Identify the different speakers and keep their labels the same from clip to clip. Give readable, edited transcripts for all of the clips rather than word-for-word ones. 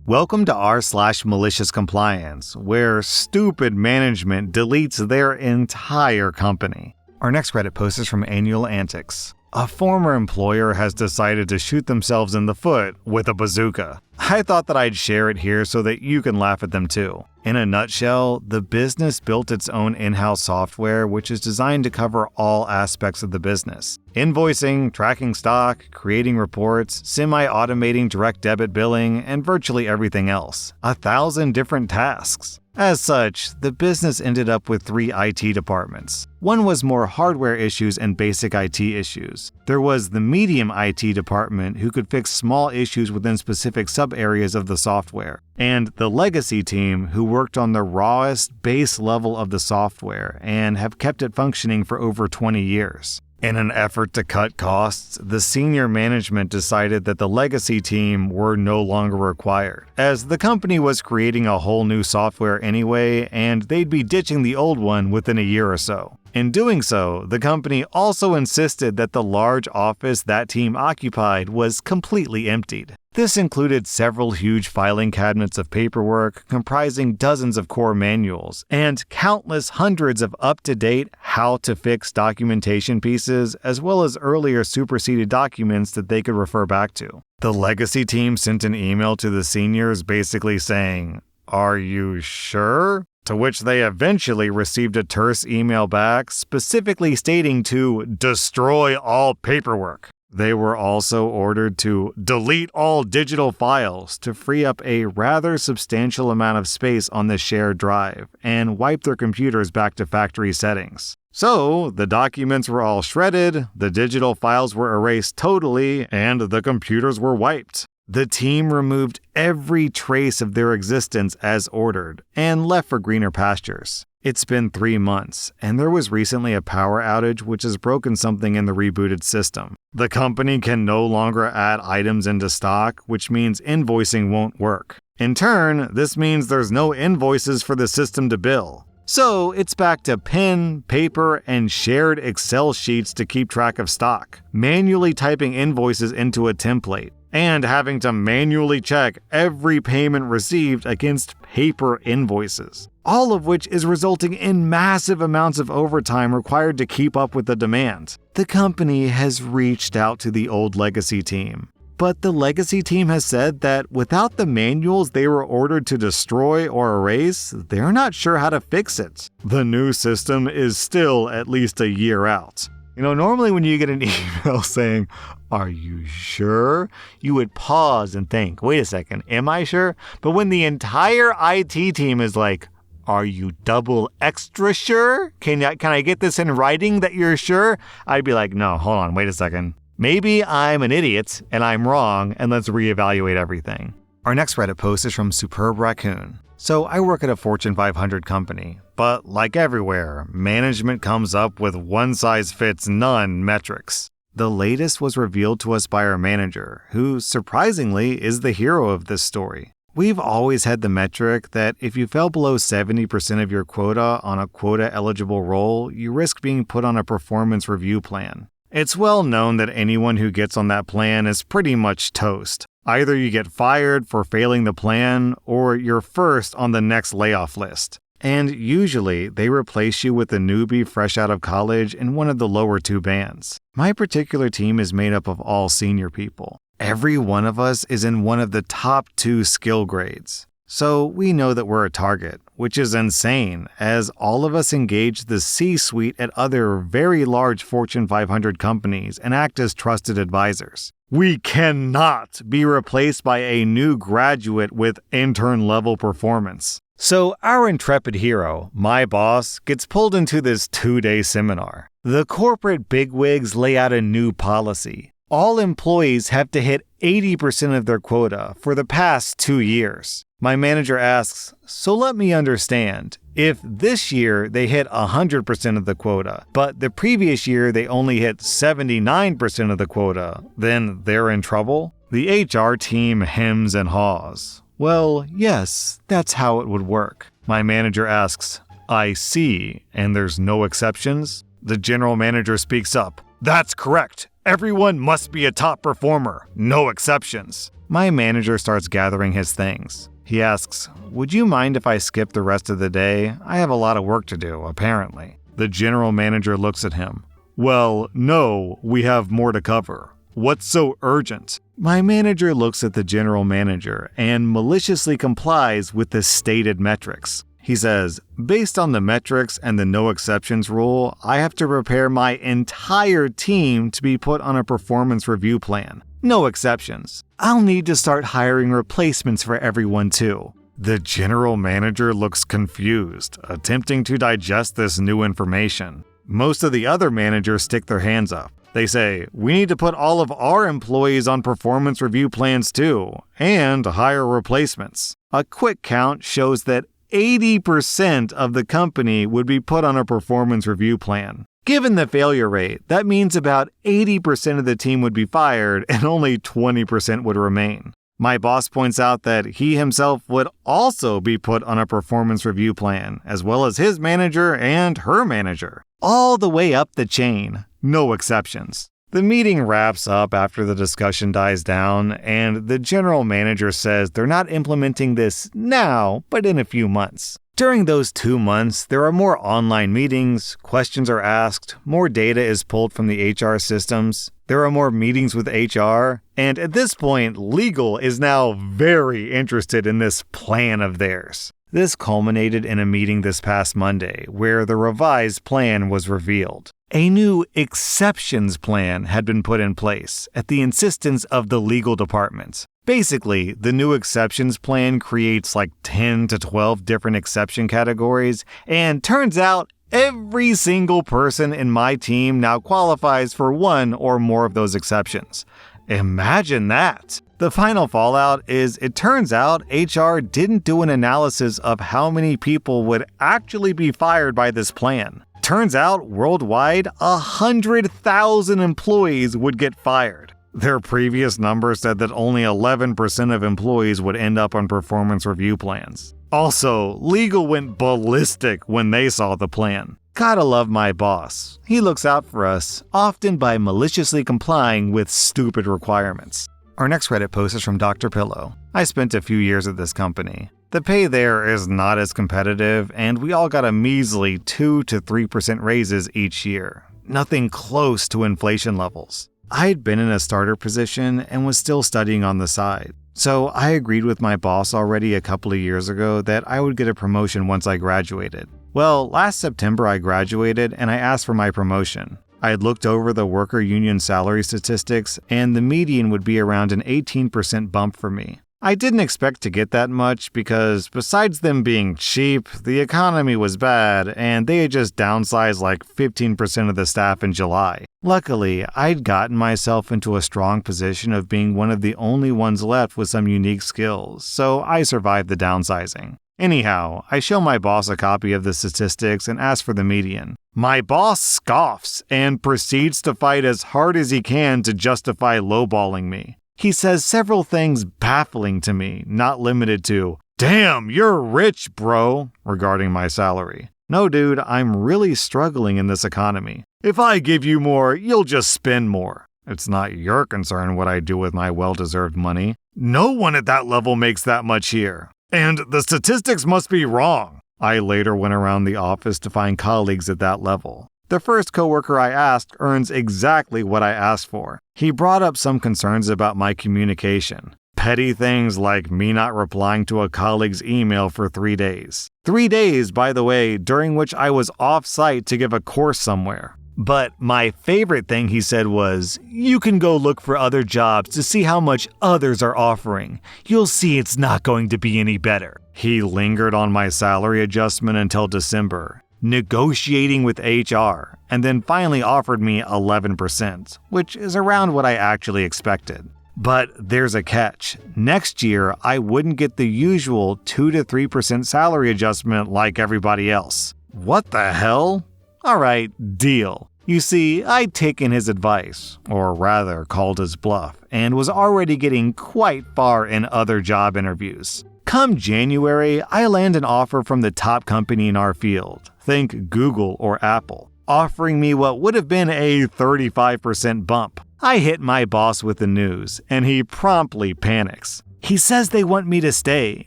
Speaker 1: Welcome to rSlash Maliciouscompliance, where stupid management deletes their entire company. Our next Reddit post is from Annual Antics. A former employer has decided to shoot themselves in the foot with a bazooka. I thought that I'd share it here so that you can laugh at them too. In a nutshell, the business built its own in-house software which is designed to cover all aspects of the business. Invoicing, tracking stock, creating reports, semi-automating direct debit billing, and virtually everything else. 1,000 different tasks. As such, the business ended up with 3 IT departments. One was more hardware issues and basic IT issues. There was the medium IT department who could fix small issues within specific sub-areas of the software, and the legacy team who worked on the rawest base level of the software and have kept it functioning for over 20 years. In an effort to cut costs, the senior management decided that the legacy team were no longer required, as the company was creating a whole new software anyway, and they'd be ditching the old one within a year or so. In doing so, the company also insisted that the large office that team occupied was completely emptied. This included several huge filing cabinets of paperwork comprising dozens of core manuals and countless hundreds of up-to-date how-to-fix documentation pieces, as well as earlier superseded documents that they could refer back to. The legacy team sent an email to the seniors basically saying, "Are you sure?" To which they eventually received a terse email back specifically stating to destroy all paperwork. They were also ordered to delete all digital files to free up a rather substantial amount of space on the shared drive and wipe their computers back to factory settings. So, the documents were all shredded, the digital files were erased totally, and the computers were wiped. The team removed every trace of their existence as ordered and left for greener pastures. It's been 3 months, and there was recently a power outage which has broken something in the rebooted system. The company can no longer add items into stock, which means invoicing won't work. In turn, this means there's no invoices for the system to bill. So it's back to pen, paper, and shared Excel sheets to keep track of stock, manually typing invoices into a template, and having to manually check every payment received against paper invoices. All of which is resulting in massive amounts of overtime required to keep up with the demand. The company has reached out to the old legacy team, but the legacy team has said that without the manuals they were ordered to destroy or erase, they're not sure how to fix it. The new system is still at least a year out. Normally when you get an email saying, "Are you sure?" you would pause and think, wait a second, am I sure? But when the entire IT team is like, "Are you double extra sure? Can I get this in writing that you're sure?" I'd be like, no, hold on, wait a second. Maybe I'm an idiot and I'm wrong, and let's reevaluate everything. Our next Reddit post is from Superb Raccoon. So I work at a Fortune 500 company, but like everywhere, management comes up with one-size-fits-none metrics. The latest was revealed to us by our manager, who surprisingly is the hero of this story. We've always had the metric that if you fell below 70% of your quota on a quota-eligible role, you risk being put on a performance review plan. It's well known that anyone who gets on that plan is pretty much toast. Either you get fired for failing the plan, or you're first on the next layoff list. And usually, they replace you with a newbie fresh out of college in one of the lower 2 bands. My particular team is made up of all senior people. Every one of us is in one of the top 2 skill grades. So we know that we're a target, which is insane, as all of us engage the C-suite at other very large Fortune 500 companies and act as trusted advisors. We cannot be replaced by a new graduate with intern-level performance. So our intrepid hero, my boss, gets pulled into this 2-day seminar. The corporate bigwigs lay out a new policy. All employees have to hit 80% of their quota for the past 2 years. My manager asks, so let me understand, if this year they hit 100% of the quota, but the previous year they only hit 79% of the quota, then they're in trouble? The HR team hems and haws. Well, yes, that's how it would work. My manager asks, I see, and there's no exceptions? The general manager speaks up. That's correct. Everyone must be a top performer, no exceptions. My manager starts gathering his things. He asks, "Would you mind if I skip the rest of the day? I have a lot of work to do, apparently." The general manager looks at him. "Well, no, we have more to cover. What's so urgent?" My manager looks at the general manager and maliciously complies with the stated metrics. He says, "Based on the metrics and the no exceptions rule, I have to prepare my entire team to be put on a performance review plan. No exceptions. I'll need to start hiring replacements for everyone too." The general manager looks confused, attempting to digest this new information. Most of the other managers stick their hands up. They say, "We need to put all of our employees on performance review plans too, and hire replacements." A quick count shows that 80% of the company would be put on a performance review plan. Given the failure rate, that means about 80% of the team would be fired and only 20% would remain. My boss points out that he himself would also be put on a performance review plan, as well as his manager and her manager. All the way up the chain, no exceptions. The meeting wraps up after the discussion dies down, and the general manager says they're not implementing this now, but in a few months. During those 2 months, there are more online meetings, questions are asked, more data is pulled from the HR systems, there are more meetings with HR, and at this point, legal is now very interested in this plan of theirs. This culminated in a meeting this past Monday, where the revised plan was revealed. A new exceptions plan had been put in place at the insistence of the legal department. Basically, the new exceptions plan creates like 10 to 12 different exception categories, and turns out every single person in my team now qualifies for one or more of those exceptions. Imagine that! The final fallout is it turns out HR didn't do an analysis of how many people would actually be fired by this plan. Turns out, worldwide, 100,000 employees would get fired. Their previous number said that only 11% of employees would end up on performance review plans. Also, legal went ballistic when they saw the plan. Gotta love my boss. He looks out for us, often by maliciously complying with stupid requirements. Our next Reddit post is from Dr. Pillow. "I spent a few years at this company. The pay there is not as competitive, and we all got a measly 2 to 3% raises each year. Nothing close to inflation levels. I'd been in a starter position and was still studying on the side. So I agreed with my boss already a couple of years ago that I would get a promotion once I graduated. Well, last September I graduated and I asked for my promotion. I had looked over the worker union salary statistics, and the median would be around an 18% bump for me. I didn't expect to get that much because besides them being cheap, the economy was bad, and they had just downsized like 15% of the staff in July. Luckily, I'd gotten myself into a strong position of being one of the only ones left with some unique skills, so I survived the downsizing. Anyhow, I show my boss a copy of the statistics and ask for the median. My boss scoffs and proceeds to fight as hard as he can to justify lowballing me. He says several things baffling to me, not limited to, "Damn, you're rich, bro," regarding my salary. No, dude, I'm really struggling in this economy. If I give you more, you'll just spend more. It's not your concern what I do with my well-deserved money. No one at that level makes that much here. And the statistics must be wrong. I later went around the office to find colleagues at that level. The first coworker I asked earns exactly what I asked for. He brought up some concerns about my communication. Petty things like me not replying to a colleague's email for 3 days. 3 days, by the way, during which I was off-site to give a course somewhere. But my favorite thing he said was, "You can go look for other jobs to see how much others are offering. You'll see it's not going to be any better." He lingered on my salary adjustment until December, negotiating with HR, and then finally offered me 11%, which is around what I actually expected. But there's a catch. Next year, I wouldn't get the usual 2 to 3% salary adjustment like everybody else. What the hell? Alright, deal. You see, I'd taken his advice, or rather called his bluff, and was already getting quite far in other job interviews. Come January, I land an offer from the top company in our field. Think Google or Apple. offering me what would have been a 35% bump. I hit my boss with the news, and he promptly panics. He says they want me to stay.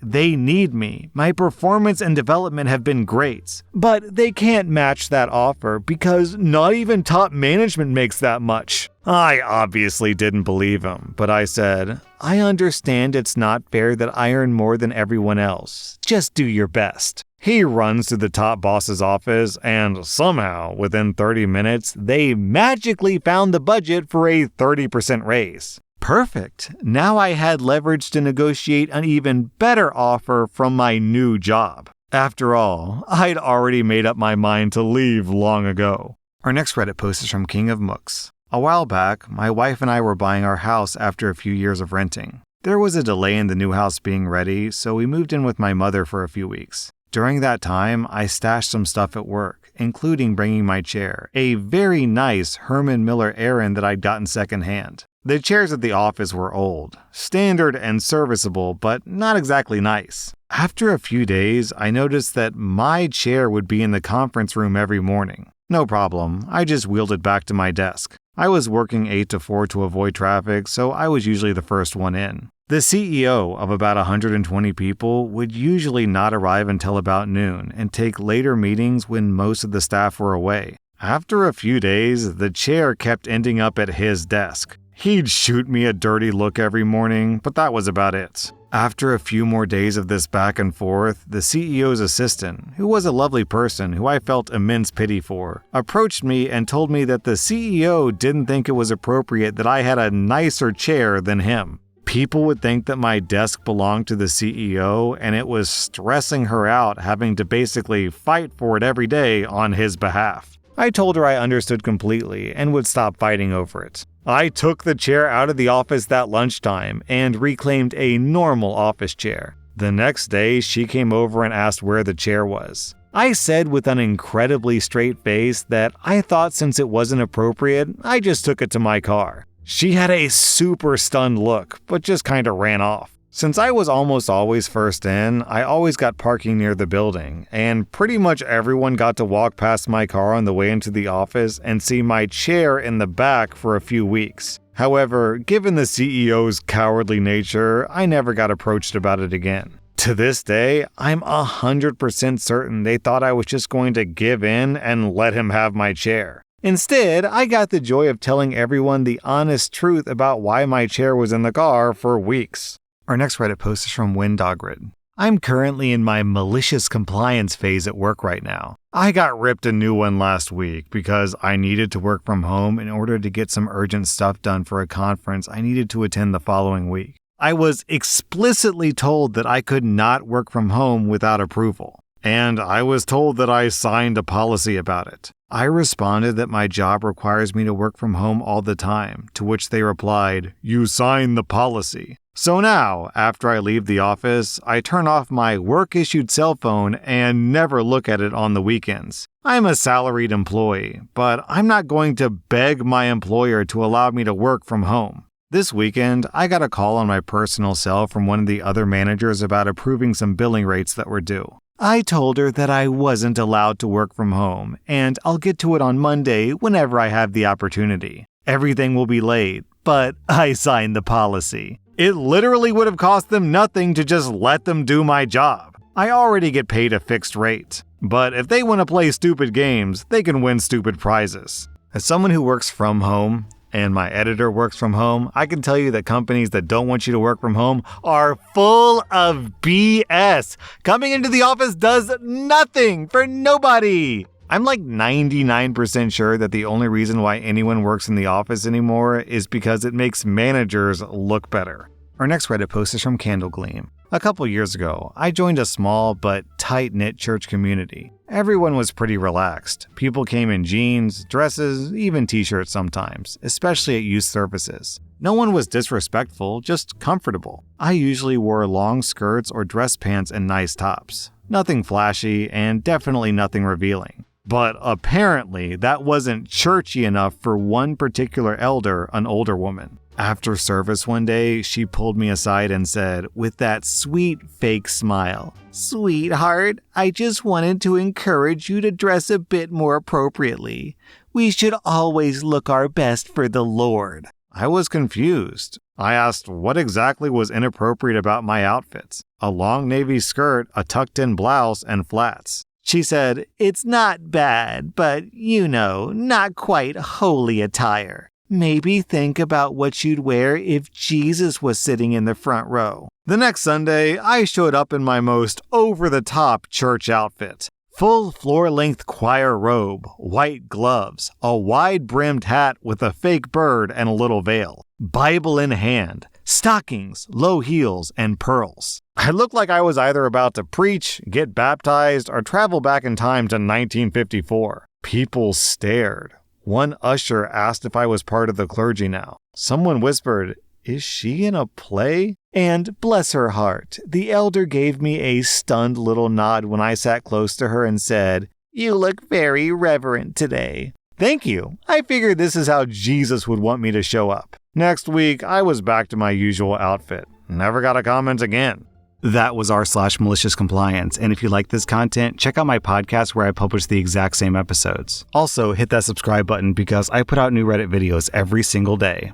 Speaker 1: They need me. My performance and development have been great. But they can't match that offer because not even top management makes that much. I obviously didn't believe him, but I said, I understand it's not fair that I earn more than everyone else. Just do your best. He runs to the top boss's office, and somehow, within 30 minutes, they magically found the budget for a 30% raise. Perfect. Now I had leverage to negotiate an even better offer from my new job. After all, I'd already made up my mind to leave long ago. Our next Reddit post is from King of Mooks. A while back, my wife and I were buying our house after a few years of renting. There was a delay in the new house being ready, so we moved in with my mother for a few weeks. During that time, I stashed some stuff at work, including bringing my chair, a very nice Herman Miller Aran that I'd gotten secondhand. The chairs at the office were old, standard and serviceable, but not exactly nice. After a few days, I noticed that my chair would be in the conference room every morning. No problem, I just wheeled it back to my desk. I was working 8 to 4 to avoid traffic, so I was usually the first one in. The CEO of about 120 people would usually not arrive until about noon and take later meetings when most of the staff were away. After a few days, the chair kept ending up at his desk. He'd shoot me a dirty look every morning, but that was about it. After a few more days of this back and forth, the CEO's assistant, who was a lovely person who I felt immense pity for, approached me and told me that the CEO didn't think it was appropriate that I had a nicer chair than him. People would think that my desk belonged to the CEO, and it was stressing her out having to basically fight for it every day on his behalf. I told her I understood completely and would stop fighting over it. I took the chair out of the office that lunchtime and reclaimed a normal office chair. The next day, she came over and asked where the chair was. I said with an incredibly straight face that I thought since it wasn't appropriate, I just took it to my car. She had a super stunned look, but just kinda ran off. Since I was almost always first in, I always got parking near the building, and pretty much everyone got to walk past my car on the way into the office and see my chair in the back for a few weeks. However, given the CEO's cowardly nature, I never got approached about it again. To this day, I'm 100% certain they thought I was just going to give in and let him have my chair. Instead, I got the joy of telling everyone the honest truth about why my chair was in the car for weeks. Our next Reddit post is from WinDogrid. I'm currently in my malicious compliance phase at work right now. I got ripped a new one last week because I needed to work from home in order to get some urgent stuff done for a conference I needed to attend the following week. I was explicitly told that I could not work from home without approval, and I was told that I signed a policy about it. I responded that my job requires me to work from home all the time, to which they replied, "You signed the policy." So now, after I leave the office, I turn off my work-issued cell phone and never look at it on the weekends. I'm a salaried employee, but I'm not going to beg my employer to allow me to work from home. This weekend, I got a call on my personal cell from one of the other managers about approving some billing rates that were due. I told her that I wasn't allowed to work from home, and I'll get to it on Monday whenever I have the opportunity. Everything will be late, but I signed the policy. It literally would have cost them nothing to just let them do my job. I already get paid a fixed rate. But if they want to play stupid games, they can win stupid prizes. As someone who works from home, and my editor works from home, I can tell you that companies that don't want you to work from home are full of BS. Coming into the office does nothing for nobody. I'm like 99% sure that the only reason why anyone works in the office anymore is because it makes managers look better. Our next Reddit post is from Candlegleam. A couple years ago, I joined a small but tight-knit church community. Everyone was pretty relaxed. People came in jeans, dresses, even t-shirts sometimes, especially at youth services. No one was disrespectful, just comfortable. I usually wore long skirts or dress pants and nice tops. Nothing flashy and definitely nothing revealing. But apparently, that wasn't churchy enough for one particular elder, an older woman. After service one day, she pulled me aside and said, with that sweet fake smile, "Sweetheart, I just wanted to encourage you to dress a bit more appropriately. We should always look our best for the Lord." I was confused. I asked what exactly was inappropriate about my outfits. A long navy skirt, a tucked-in blouse, and flats. She said, "It's not bad, but, not quite holy attire. Maybe think about what you'd wear if Jesus was sitting in the front row." The next Sunday, I showed up in my most over-the-top church outfit. Full floor-length choir robe, white gloves, a wide-brimmed hat with a fake bird and a little veil, Bible in hand, stockings, low heels, and pearls. I looked like I was either about to preach, get baptized, or travel back in time to 1954. People stared. One usher asked if I was part of the clergy now. Someone whispered, "Is she in a play?" And bless her heart, the elder gave me a stunned little nod when I sat close to her and said, "You look very reverent today." Thank you. I figured this is how Jesus would want me to show up. Next week, I was back to my usual outfit. Never got a comment again. That was r/maliciouscompliance, and if you like this content, check out my podcast where I publish the exact same episodes. Also, hit that subscribe button because I put out new Reddit videos every single day.